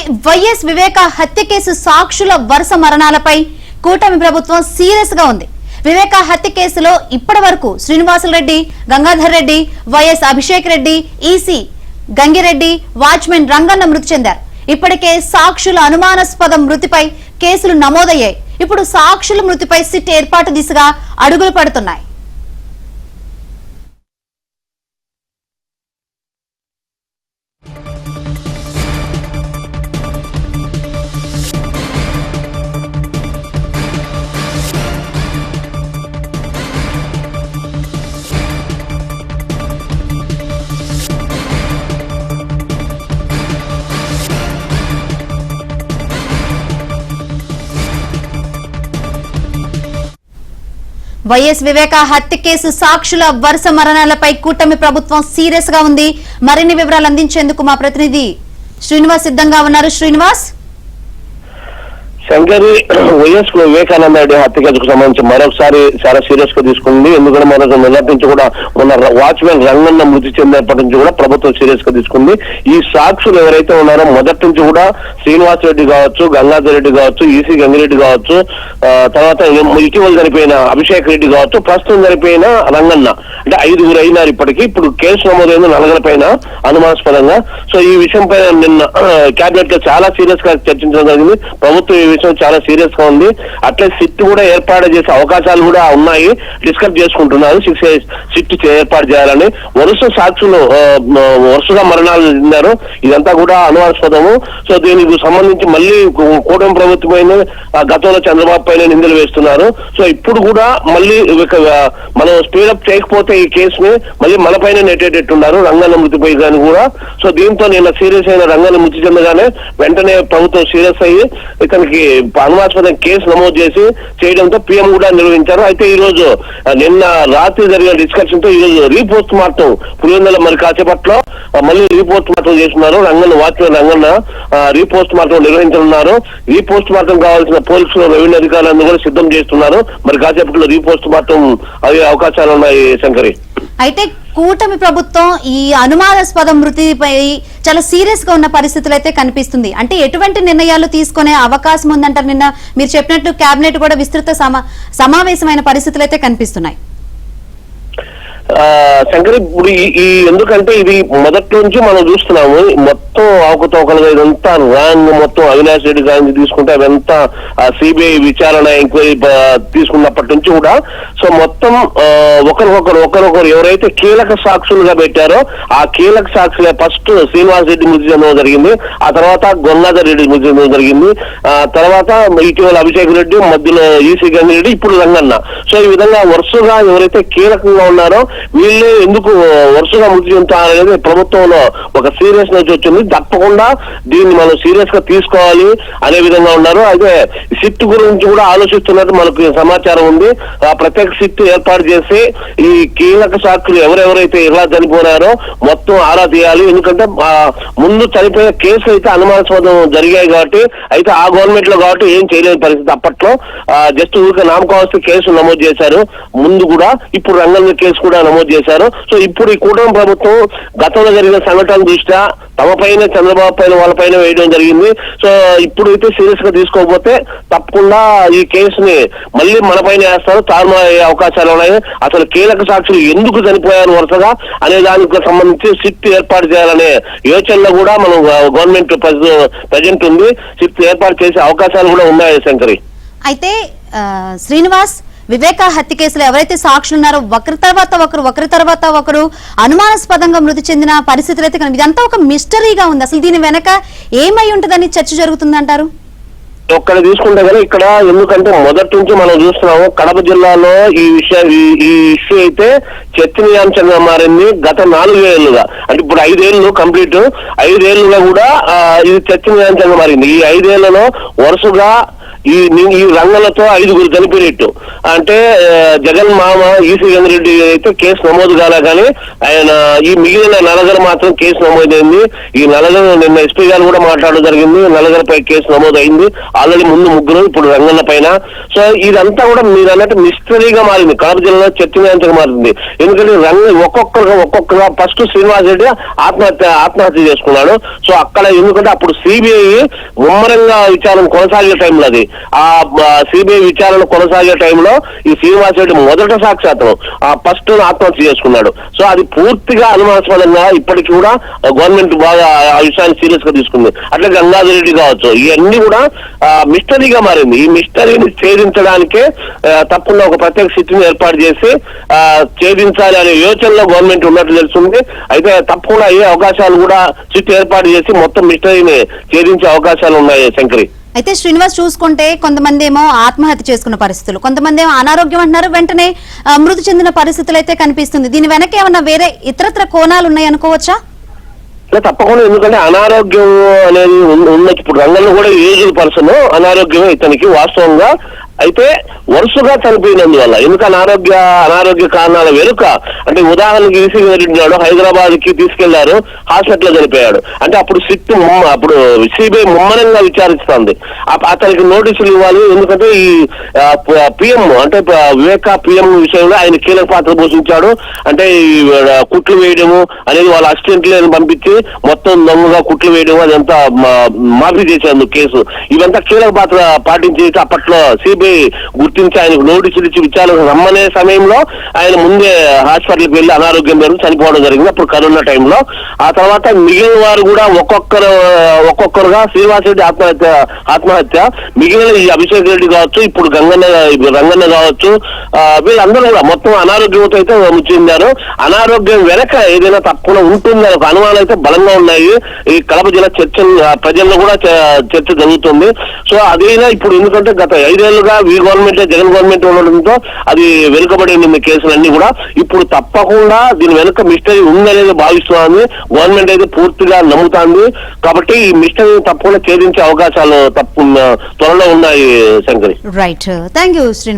YS వివేక హత్య case సాక్షుల వరుస మరణాలపై కూటమి ప్రభుత్వం సీరియస్ గా ఉంది. వివేక హత్య కేసులో ఇప్పటి వరకు Srinivasula Reddy, Gangadhar Reddy, YS Abhishek Reddy, EC Gangireddy, watchman Ranganna మృతి చెందారు. ఇప్పటికే సాక్షుల అనుమానాస్పద మృతిపై కేసులు నమోదయ్యాయి. ఇప్పుడు సాక్షుల మృతిపై సిట్ ఏర్పాటు దిశగా అడుగులు పడుతున్నాయి. వైఎస్ వివేక హత్య కేసు సాక్షుల వరుస మరణాలపై కూటమి ప్రభుత్వం సీరియస్ గా ఉంది. మరిన్ని వివరాలు అందించేందుకు మా ప్రతినిధి శ్రీనివాస్ సిద్ధంగా ఉన్నారు. శ్రీనివాస్, శంకరి వైఎస్ వివేకానంద రెడ్డి హత్య కేసుకు సంబంధించి మరొకసారి చాలా సీరియస్ గా తీసుకుంది. ఎందుకంటే మొదటి నుంచి కూడా మొన్న వాచ్మెన్ రంగన్న మృతి చెందినప్పటి నుంచి కూడా ప్రభుత్వం సీరియస్ గా తీసుకుంది. ఈ సాక్షులు ఎవరైతే ఉన్నారో మొదటి నుంచి కూడా శ్రీనివాస్ రెడ్డి కావచ్చు, గంగాధర్ రెడ్డి కావచ్చు, ఈసీ గంగిరెడ్డి కావచ్చు, తర్వాత ఇటీవల చనిపోయిన అభిషేక్ రెడ్డి కావచ్చు, ప్రస్తుతం చనిపోయిన రంగన్న, అంటే 5 అయినారు ఇప్పటికీ. ఇప్పుడు కేసు నమోదైన 4 పైన అనుమానాస్పదంగా. సో ఈ విషయం పైన నిన్న కేబినెట్ లో చాలా సీరియస్ గా చర్చించడం జరిగింది. ప్రభుత్వం చాలా సీరియస్ గా ఉంది. అట్లే సిట్ కూడా ఏర్పాటు చేసే అవకాశాలు కూడా ఉన్నాయి. డిస్కస్ చేసుకుంటున్నారు సిట్ ఏర్పాటు చేయాలని. వరుస సాక్షులు వరుసగా మరణాలు చెందారు. ఇదంతా కూడా అనుమానాస్పదము. సో దీనికి సంబంధించి మళ్ళీ కూటమి ప్రభుత్వమైన గతంలో చంద్రబాబు పైన నిందలు వేస్తున్నారు. సో ఇప్పుడు కూడా మళ్ళీ మనం స్పీడప్ చేయకపోతే ఈ కేసుని మళ్ళీ మన పైన నెట్టేటట్టున్నారు రంగన్న మృతిపై కానీ కూడా. సో దీంతో నిన్న సీరియస్ అయిన రంగన్న మృతి చెందగానే వెంటనే ప్రభుత్వం సీరియస్ అయ్యి ఇతనికి అనుమానాస్పద కేసు నమోదు చేసి చేయడంతో పీఎం కూడా నిర్వహించారు. అయితే ఈ రోజు నిన్న రాత్రి జరిగిన డిస్కషన్ తో ఈ రోజు రీపోస్ట్ మార్టం పులివెందుల మరి కాసేపట్లో మళ్ళీ రీపోస్ట్ మార్టం చేస్తున్నారు. వాచ్మెన్ రంగన్న రీపోస్ట్ మార్టం నిర్వహించనున్నారు. రీపోస్ట్ మార్టం కావాల్సిన పోలీసులు, రెవెన్యూ అధికారులను కూడా సిద్ధం చేస్తున్నారు. మరి కాసేపట్లో రీపోస్ట్ మార్టం అయ్యే అవకాశాలు ఉన్నాయి. శంకరి, అయితే కూటమి ప్రభుత్వం ఈ అనుమానాస్పద మృతిపై చాలా సీరియస్ గా ఉన్న పరిస్థితులు అయితే కనిపిస్తుంది. అంటే ఎటువంటి నిర్ణయాలు తీసుకునే అవకాశం ఉందంటారు? నిన్న మీరు చెప్పినట్టు కేబినెట్ కూడా విస్తృత సమావేశమైన పరిస్థితులు అయితే కనిపిస్తున్నాయి. శంకరి, ఇప్పుడు ఈ ఎందుకంటే ఇది మొదటి నుంచి మనం చూస్తున్నాము. మొత్తం అవకతవకలుగా ఇదంతా ర్యాంగ్ మొత్తం అవినాష్ రెడ్డి గారిని తీసుకుంటే అదంతా సిబిఐ విచారణ ఎంక్వైరీ తీసుకున్నప్పటి నుంచి కూడా సో మొత్తం ఒకరొకరు ఎవరైతే కీలక సాక్షులుగా పెట్టారో ఆ కీలక సాక్షులే ఫస్ట్ శ్రీనివాస్ రెడ్డి మృతి చెందడం జరిగింది. ఆ తర్వాత గంగాధర్ రెడ్డి మృతి చెందడం జరిగింది. తర్వాత ఇటీవల అభిషేక్ రెడ్డి, మధ్యలో ఈసీ గంగిరెడ్డి, ఇప్పుడు రంగన్న. సో ఈ విధంగా వరుసగా ఎవరైతే కీలకంగా ఉన్నారో వీళ్ళే ఎందుకు వరుసగా మృతి చెందుతారనేది ప్రభుత్వంలో ఒక సీరియస్నెస్ వచ్చింది. తప్పకుండా దీన్ని మనం సీరియస్ గా తీసుకోవాలి అనే విధంగా ఉన్నారు. అయితే సిట్ గురించి కూడా ఆలోచిస్తున్నట్టు మనకు సమాచారం ఉంది. ప్రత్యేక సిట్ ఏర్పాటు చేసి ఈ కీలక సాక్షులు ఎవరెవరైతే ఎలా చనిపోయారో మొత్తం ఆరా తీయాలి. ఎందుకంటే ముందు చనిపోయే కేసు అయితే అనుమానాస్పదం జరిగాయి కాబట్టి, అయితే ఆ గవర్నమెంట్ లో కాబట్టి ఏం చేయలేని పరిస్థితి. అప్పట్లో జస్ట్ ఊరికే నామకావస్థ కేసు నమోదు చేశారు ముందు కూడా. ఇప్పుడు రంగన్న కేసు కూడా నమోదు చేశారు. సో ఇప్పుడు ఈ కూటమి ప్రభుత్వం గతంలో జరిగిన సంఘటన దృష్ట్యా తమ పైన, చంద్రబాబు పైన, వాళ్ళ పైన వేయడం జరిగింది. సో ఇప్పుడు అయితే సీరియస్ గా తీసుకోకపోతే తప్పకుండా ఈ కేసుని మళ్ళీ మన పైన వేస్తారు, తారుమారయ్యే అవకాశాలు ఉన్నాయి. అసలు కీలక సాక్షులు ఎందుకు చనిపోయారు వరుసగా అనే దానికి సంబంధించి సిట్ ఏర్పాటు చేయాలనే యోచనలో కూడా మనం గవర్నమెంట్ ప్రజెంట్ ఉంది. సిట్ ఏర్పాటు చేసే అవకాశాలు కూడా ఉన్నాయి. శంకరి, అయితే శ్రీనివాస్, వివేక హత్య కేసులో ఎవరైతే సాక్షులు ఉన్నారో ఒకరి తర్వాత ఒకరు అనుమానాస్పదంగా మృతి చెందిన పరిస్థితులు అయితే ఇదంతా ఒక మిస్టరీగా ఉంది. అసలు దీని వెనక ఏమై ఉంటుందని చర్చ జరుగుతుందంటారు? ఒక్కడ తీసుకుంటే కానీ ఇక్కడ ఎందుకంటే మొదటి నుంచి మనం చూస్తున్నాము కడప జిల్లాలో ఈ ఇష్యూ అయితే చర్చనీయాంశంగా మారింది. గత 4 ఏళ్లుగా, అంటే ఇప్పుడు 5 ఏళ్ళు కంప్లీట్, 5 ఏళ్లుగా కూడా ఇది చర్చనీయాంశంగా మారింది. ఈ 5 ఏళ్లలో వరుసగా ఈ రంగంలతో 5 చనిపోయినట్టు. అంటే జగన్ మామ ఈసీ రెడ్డి అయితే కేసు నమోదు కాలే, కానీ ఆయన ఈ మిగిలిన నలుగురు మాత్రం కేసు నమోదైంది. ఈ నలుగురు నిన్న ఎస్పీ గారు కూడా మాట్లాడడం జరిగింది, నలుగురిపై కేసు నమోదు అయింది. ఆల్రెడీ ముందు 3, ఇప్పుడు రంగన్న పైన. సో ఇదంతా కూడా మీరు అన్నట్టు మిస్టరీగా మారింది, కడప జిల్లాలో చర్చనీయాంశంగా మారింది. ఎందుకంటే ఒక్కొక్కరుగా ఫస్ట్ శ్రీనివాస్ రెడ్డి ఆత్మహత్య చేసుకున్నాడు. సో అక్కడ ఎందుకంటే అప్పుడు సిబిఐ ముమ్మరంగా విచారణ కొనసాగే టైంలో, అది ఆ సిబిఐ విచారణ కొనసాగే టైంలో ఈ శ్రీనివాస్ రెడ్డి మొదట సాక్షాత్తం ఫస్ట్ ఆత్మహత్య చేసుకున్నాడు. సో అది పూర్తిగా అనుమానాస్పదంగా ఇప్పటికీ కూడా గవర్నమెంట్ బాగా ఆ విషయాన్ని సీరియస్ గా తీసుకుంది. అట్లా గంగాధర్ రెడ్డి కావచ్చు, ఇవన్నీ కూడా మిస్టరీగా మారింది. ఈ మిస్టరీని ఛేదించడానికే తప్పకుండా ఒక ప్రత్యేక సిట్టిని ఏర్పాటు చేసి ఛేదించాలి అనే యోచనలో గవర్నమెంట్ ఉన్నట్లు తెలుస్తుంది. అయితే తప్పకుండా అయ్యే అవకాశాలు కూడా సిట్ ఏర్పాటు చేసి మొత్తం మిస్టరీని ఛేదించే అవకాశాలు ఉన్నాయి శంకరి. అయితే శ్రీనివాస్ చూసుకుంటే కొంతమంది ఏమో ఆత్మహత్య చేసుకున్న పరిస్థితులు, కొంతమంది ఏమో అనారోగ్యం అంటున్నారు, వెంటనే మృతి చెందిన పరిస్థితులు అయితే కనిపిస్తుంది. దీని వెనక ఏమన్నా వేరే ఇతరత్ర కోణాలు ఉన్నాయి అనుకోవచ్చా? తప్పకుండా, ఎందుకంటే అనారోగ్యం అనేది ఉన్నది. ఇప్పుడు రంగంలో కూడా ఏజ్డ్ పర్సన్ అనారోగ్యమే ఇతనికి వాస్తవంగా. అయితే వరుసగా చనిపోయినందువల్ల, ఎందుకు అనారోగ్య కారణాల వెనుక అంటే ఉదాహరణకి ఈసీ రెడ్డి హైదరాబాద్ కి తీసుకెళ్లారు, హాస్పిటల్లో చనిపోయాడు. అంటే అప్పుడు అప్పుడు సిబిఐ ముమ్మరంగా విచారిస్తుంది, అతనికి నోటీసులు ఇవ్వాలి. ఎందుకంటే ఈ పిఎం అంటే వివేక పిఎం విషయంలో ఆయన కీలక పాత్ర పోషించాడు. అంటే ఈ కుట్లు వేయడము అనేది వాళ్ళ అసిస్టెంట్లను పంపించి మొత్తం దొంగగా కుట్లు వేయడం, అదంతా మాఫీ చేసేందుకు కేసు, ఇవంతా కీలక పాత్ర పాటించి అప్పట్లో సిబిఐ గుర్తించి ఆయనకు నోటీసులు ఇచ్చి విచారణ రమ్మనే సమయంలో ఆయన ముందే హాస్పిటల్కి వెళ్లి అనారోగ్యం పెరిగి చనిపోవడం జరిగింది, అప్పుడు కరోనా టైంలో. ఆ తర్వాత మిగిలిన వారు కూడా ఒక్కొక్కరుగా శ్రీనివాస్ రెడ్డి ఆత్మహత్య, మిగిలిన ఈ అభిషేక్ రెడ్డి కావచ్చు, ఇప్పుడు రంగన్న కావచ్చు, వీళ్ళందరూ కూడా మొత్తం అనారోగ్యంతో అయితే చెందారు. అనారోగ్యం వెనక ఏదైనా తప్పకుండా ఉంటుందని ఒక అనుమానం అయితే బలంగా ఉన్నాయి. ఈ కడప జిల్లా ప్రజల్లో కూడా చర్చ జరుగుతుంది. సో అదైనా ఇప్పుడు ఎందుకంటే గత 5 ఏళ్లుగా గవర్నమెంట్ జగన్ గవర్నమెంట్ ఉండడంతో అది వెనుకబడి ఉంది కేసులన్నీ కూడా. ఇప్పుడు తప్పకుండా దీని వెనుక మిస్టరీ ఉందనేది భావిస్తుంది గవర్నమెంట్, అయితే పూర్తిగా నమ్ముతాంది. కాబట్టి ఈ మిస్టరీ తప్పకుండా ఛేదించే అవకాశాలు త్వరలో ఉన్నాయి Shankari. Right, thank you Srinivas.